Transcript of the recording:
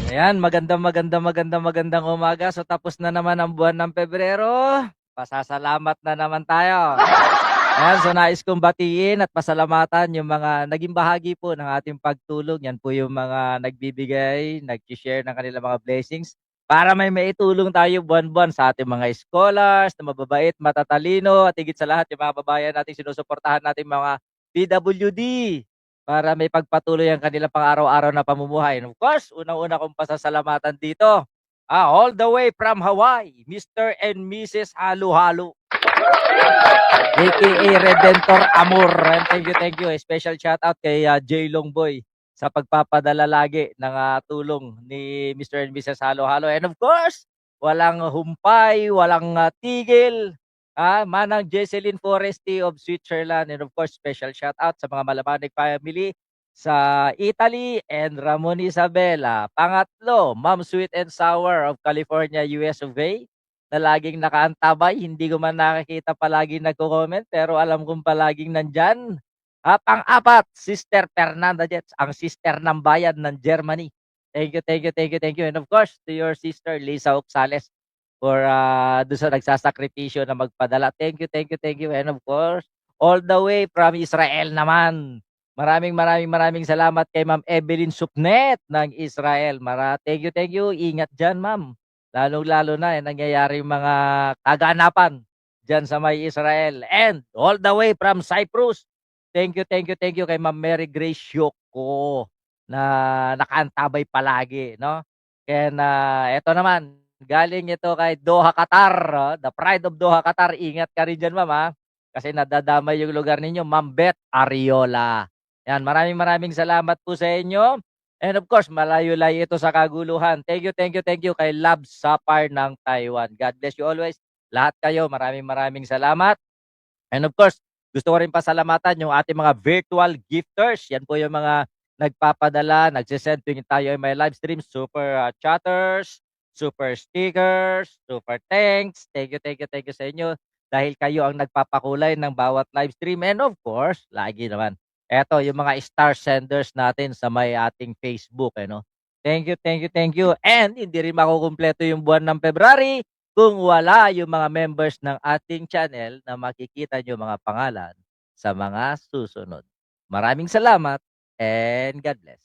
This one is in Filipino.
Ayan, magandang umaga. So tapos na naman ang buwan ng Pebrero. Pasasalamat na naman tayo. Ayan, so nais kong batiin at pasalamatan yung mga naging bahagi po ng ating pagtulong. Yan po yung mga nagbibigay, nag-share ng kanilang mga blessings para may maitulong tayo buwan-buwan sa ating mga scholars na mababait, matatalino, at higit sa lahat yung mga babayan natin sinusuportahan natin mga PWD para may pagpatuloy ang kanilang pang-araw-araw na pamumuhay. And of course, unang-una kong pasasalamatan dito, all the way from Hawaii, Mr. and Mrs. Halo-Halo, aka Redentor Amor. And thank you. Special shout out kay J. Longboy sa pagpapadala lagi ng tulong ni Mr. and Mrs. Halo-Halo. And of course, walang humpay, walang tigil. Manang Jesseline Foresti of Switzerland. And of course, special shout out sa mga Malabanig family sa Italy and Ramon Isabela. Pangatlo, Ma'am Sweet and Sour of California, US of A, na laging nakaantabay. Hindi ko man nakikita palagi nagko-comment, pero alam kong palaging nandyan. Pang-apat, Sister Fernanda Jets, ang sister ng bayan ng Germany. Thank you. And of course, to your sister, Lisa Oxales, for doon sa nagsasakripisyo na magpadala. Thank you. And of course, all the way from Israel naman. Maraming salamat kay Ma'am Evelyn Supnet ng Israel. Thank you. Ingat dyan, ma'am. Lalong-lalo na nangyayari mga kaganapan dyan sa may Israel. And all the way from Cyprus, thank you kay Ma'am Mary Grace Yoko na nakaantabay palagi, no? Kaya eto naman, galing ito kay Doha, Qatar, the pride of Doha, Qatar. Ingat ka rin dyan, ma'am, kasi nadadamay yung lugar ninyo, Ma'am Beth Ariola. Yan, maraming salamat po sa inyo. And of course, malayo-layo ito sa kaguluhan. Thank you kay Love Sapar ng Taiwan. God bless you always. Lahat kayo, maraming salamat. And of course, gusto ko rin pasalamatan yung ating mga virtual gifters. Yan po yung mga nagpapadala, nagsisend tuwing tayo ay may live stream. Super chatters, super stickers, super thanks. Thank you sa inyo. Dahil kayo ang nagpapakulay ng bawat live stream. And of course, lagi naman, eto yung mga star senders natin sa may ating Facebook, no? Thank you. And hindi rin makukumpleto yung buwan ng February kung wala yung mga members ng ating channel na makikita nyo mga pangalan sa mga susunod. Maraming salamat and God bless.